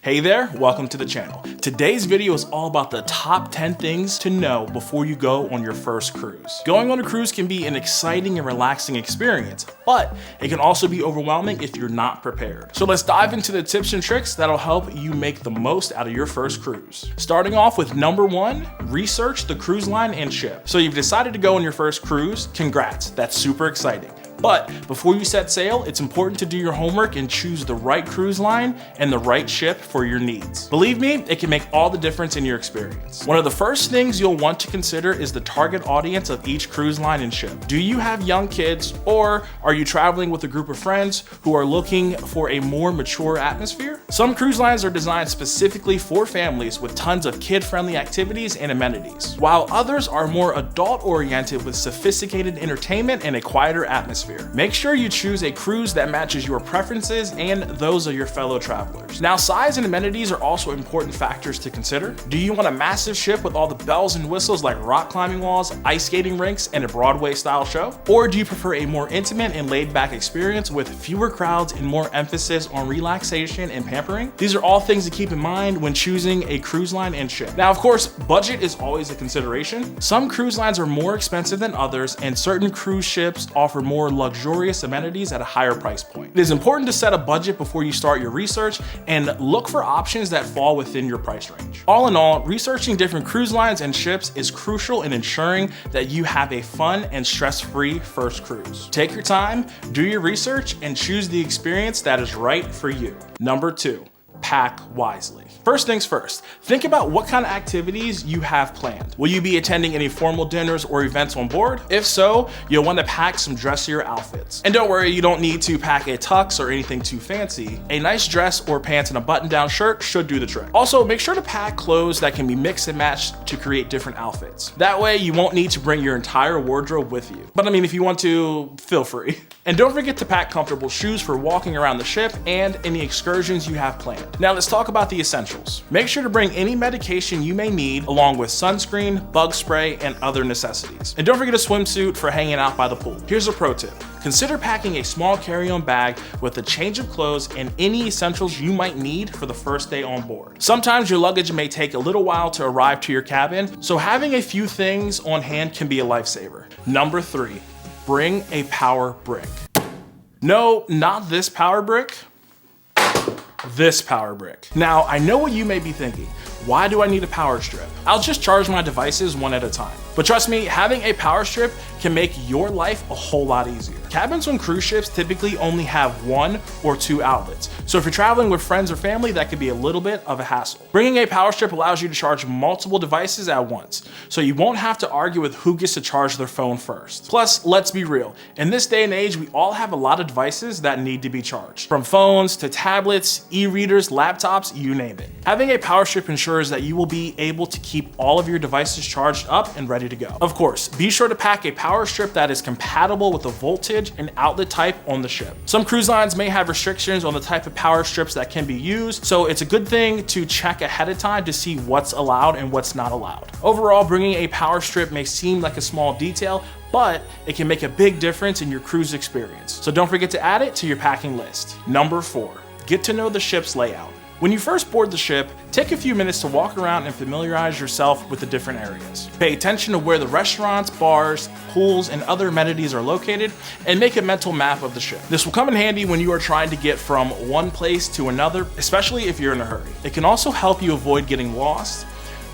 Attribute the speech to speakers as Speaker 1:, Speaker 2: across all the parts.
Speaker 1: Hey there, welcome to the channel. Today's video is all about the top 10 things to know before you go on your first cruise. Going on a cruise can be an exciting and relaxing experience, but it can also be overwhelming if you're not prepared. So let's dive into the tips and tricks that'll help you make the most out of your first cruise. Starting off with number 1, research the cruise line and ship. So you've decided to go on your first cruise, congrats, that's super exciting. But before you set sail, it's important to do your homework and choose the right cruise line and the right ship for your needs. Believe me, it can make all the difference in your experience. One of the first things you'll want to consider is the target audience of each cruise line and ship. Do you have young kids, or are you traveling with a group of friends who are looking for a more mature atmosphere? Some cruise lines are designed specifically for families with tons of kid-friendly activities and amenities, while others are more adult-oriented with sophisticated entertainment and a quieter atmosphere. Make sure you choose a cruise that matches your preferences and those of your fellow travelers. Now, size and amenities are also important factors to consider. Do you want a massive ship with all the bells and whistles like rock climbing walls, ice skating rinks, and a Broadway-style show? Or do you prefer a more intimate and laid-back experience with fewer crowds and more emphasis on relaxation and pampering? These are all things to keep in mind when choosing a cruise line and ship. Now, of course, budget is always a consideration. Some cruise lines are more expensive than others, and certain cruise ships offer more luxurious amenities at a higher price point. It is important to set a budget before you start your research and look for options that fall within your price range. All in all, researching different cruise lines and ships is crucial in ensuring that you have a fun and stress-free first cruise. Take your time, do your research, and choose the experience that is right for you. Number 2, pack wisely. First things first, think about what kind of activities you have planned. Will you be attending any formal dinners or events on board? If so, you'll want to pack some dressier outfits. And don't worry, you don't need to pack a tux or anything too fancy. A nice dress or pants and a button-down shirt should do the trick. Also, make sure to pack clothes that can be mixed and matched to create different outfits. That way, you won't need to bring your entire wardrobe with you. But I mean, if you want to, feel free. And don't forget to pack comfortable shoes for walking around the ship and any excursions you have planned. Now let's talk about the essentials. Make sure to bring any medication you may need along with sunscreen, bug spray, and other necessities. And don't forget a swimsuit for hanging out by the pool. Here's a pro tip. Consider packing a small carry-on bag with a change of clothes and any essentials you might need for the first day on board. Sometimes your luggage may take a little while to arrive to your cabin, so having a few things on hand can be a lifesaver. Number 3, bring a power brick. No, not this power brick. This power brick. Now, I know what you may be thinking. Why do I need a power strip? I'll just charge my devices one at a time. But trust me, having a power strip can make your life a whole lot easier. Cabins on cruise ships typically only have 1 or 2 outlets. So if you're traveling with friends or family, that could be a little bit of a hassle. Bringing a power strip allows you to charge multiple devices at once, so you won't have to argue with who gets to charge their phone first. Plus, let's be real. In this day and age, we all have a lot of devices that need to be charged. From phones to tablets, e-readers, laptops, you name it. Having a power strip ensures that you will be able to keep all of your devices charged up and ready to go. Of course, be sure to pack a power strip that is compatible with the voltage and outlet type on the ship. Some cruise lines may have restrictions on the type of power strips that can be used, so it's a good thing to check ahead of time to see what's allowed and what's not allowed. Overall, bringing a power strip may seem like a small detail, but it can make a big difference in your cruise experience. So don't forget to add it to your packing list. Number 4, get to know the ship's layout. When you first board the ship, take a few minutes to walk around and familiarize yourself with the different areas. Pay attention to where the restaurants, bars, pools, and other amenities are located, and make a mental map of the ship. This will come in handy when you are trying to get from one place to another, especially if you're in a hurry. It can also help you avoid getting lost,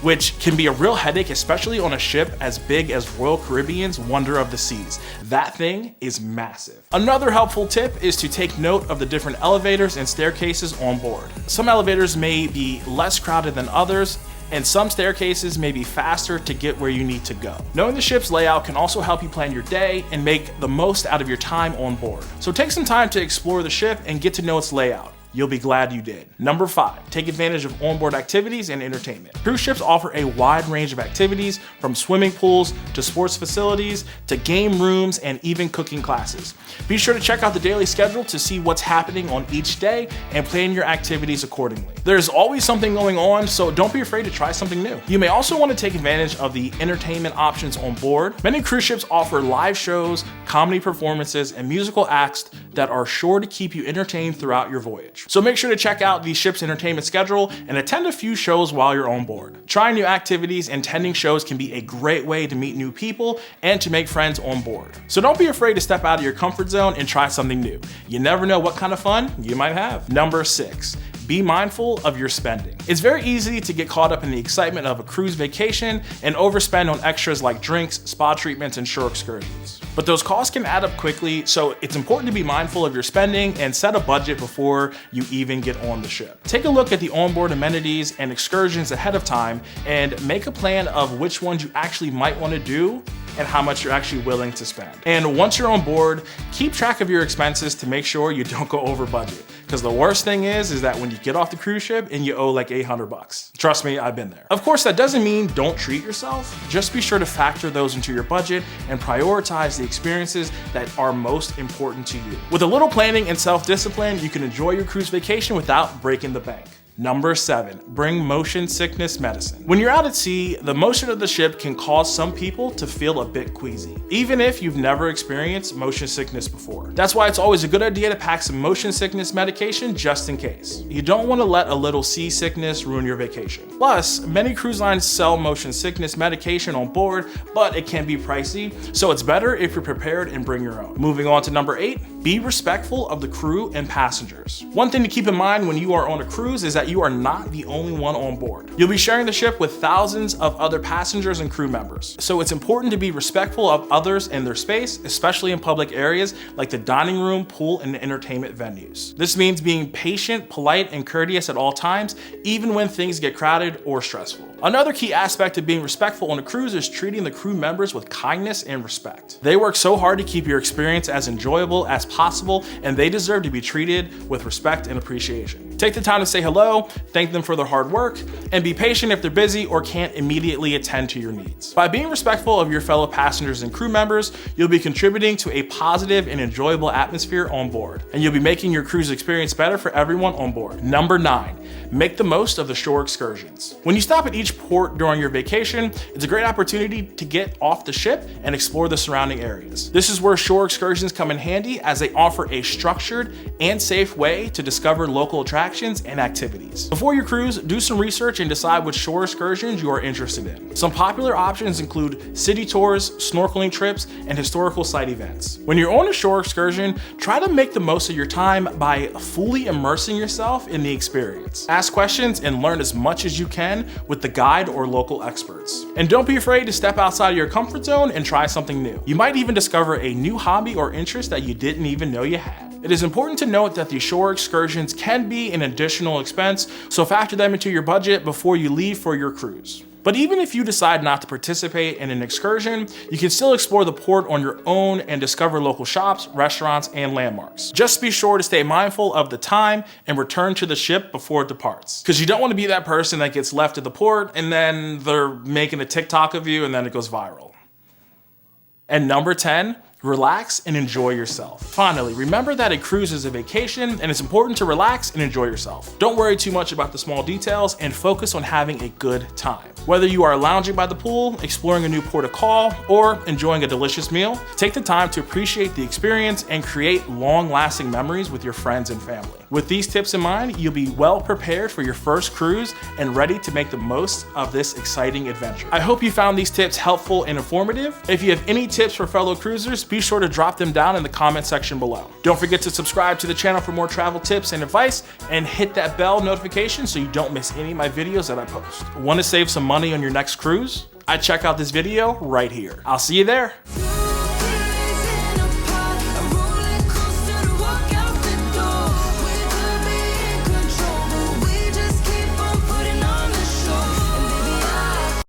Speaker 1: which can be a real headache, especially on a ship as big as Royal Caribbean's Wonder of the Seas. That thing is massive. Another helpful tip is to take note of the different elevators and staircases on board. Some elevators may be less crowded than others, and some staircases may be faster to get where you need to go. Knowing the ship's layout can also help you plan your day and make the most out of your time on board. So take some time to explore the ship and get to know its layout. You'll be glad you did. Number 5, take advantage of onboard activities and entertainment. Cruise ships offer a wide range of activities, from swimming pools to sports facilities to game rooms and even cooking classes. Be sure to check out the daily schedule to see what's happening on each day and plan your activities accordingly. There's always something going on, so don't be afraid to try something new. You may also want to take advantage of the entertainment options on board. Many cruise ships offer live shows, comedy performances, and musical acts that are sure to keep you entertained throughout your voyage. research. So make sure to check out the ship's entertainment schedule and attend a few shows while you're on board. Trying new activities and attending shows can be a great way to meet new people and to make friends on board. So don't be afraid to step out of your comfort zone and try something new. You never know what kind of fun you might have. Number 6. Be mindful of your spending. It's very easy to get caught up in the excitement of a cruise vacation and overspend on extras like drinks, spa treatments, and shore excursions. But those costs can add up quickly, so it's important to be mindful of your spending and set a budget before you even get on the ship. Take a look at the onboard amenities and excursions ahead of time and make a plan of which ones you actually might want to do and how much you're actually willing to spend. And once you're on board, keep track of your expenses to make sure you don't go over budget. Because the worst thing is that when you get off the cruise ship and you owe like $800. Trust me, I've been there. Of course, that doesn't mean don't treat yourself. Just be sure to factor those into your budget and prioritize the experiences that are most important to you. With a little planning and self-discipline, you can enjoy your cruise vacation without breaking the bank. Number 7, bring motion sickness medicine. When you're out at sea, the motion of the ship can cause some people to feel a bit queasy, even if you've never experienced motion sickness before. That's why it's always a good idea to pack some motion sickness medication just in case. You don't want to let a little seasickness ruin your vacation. Plus, many cruise lines sell motion sickness medication on board, but it can be pricey, so it's better if you're prepared and bring your own. Moving on to number 8, be respectful of the crew and passengers. One thing to keep in mind when you are on a cruise is that you are not the only one on board. You'll be sharing the ship with thousands of other passengers and crew members. So it's important to be respectful of others and their space, especially in public areas like the dining room, pool, and entertainment venues. This means being patient, polite, and courteous at all times, even when things get crowded or stressful. Another key aspect of being respectful on a cruise is treating the crew members with kindness and respect. They work so hard to keep your experience as enjoyable as possible, and they deserve to be treated with respect and appreciation. Take the time to say hello, thank them for their hard work, and be patient if they're busy or can't immediately attend to your needs. By being respectful of your fellow passengers and crew members, you'll be contributing to a positive and enjoyable atmosphere on board, and you'll be making your cruise experience better for everyone on board. Number 9, make the most of the shore excursions. When you stop at each port during your vacation, it's a great opportunity to get off the ship and explore the surrounding areas. This is where shore excursions come in handy, as they offer a structured and safe way to discover local attractions and activities. Before your cruise, do some research and decide which shore excursions you are interested in. Some popular options include city tours, snorkeling trips, and historical site events. When you're on a shore excursion, try to make the most of your time by fully immersing yourself in the experience. Ask questions and learn as much as you can with the guide or local experts. And don't be afraid to step outside of your comfort zone and try something new. You might even discover a new hobby or interest that you didn't even know you had. It is important to note that the shore excursions can be an additional expense, so factor them into your budget before you leave for your cruise. But even if you decide not to participate in an excursion, you can still explore the port on your own and discover local shops, restaurants, and landmarks. Just be sure to stay mindful of the time and return to the ship before it departs. Because you don't want to be that person that gets left at the port and then they're making a TikTok of you and then it goes viral. And number 10, relax and enjoy yourself. Finally, remember that a cruise is a vacation and it's important to relax and enjoy yourself. Don't worry too much about the small details and focus on having a good time. Whether you are lounging by the pool, exploring a new port of call, or enjoying a delicious meal, take the time to appreciate the experience and create long-lasting memories with your friends and family. With these tips in mind, you'll be well prepared for your first cruise and ready to make the most of this exciting adventure. I hope you found these tips helpful and informative. If you have any tips for fellow cruisers, be sure to drop them down in the comment section below. Don't forget to subscribe to the channel for more travel tips and advice, and hit that bell notification so you don't miss any of my videos that I post. Want to save some money on your next cruise? I'd check out this video right here. I'll see you there.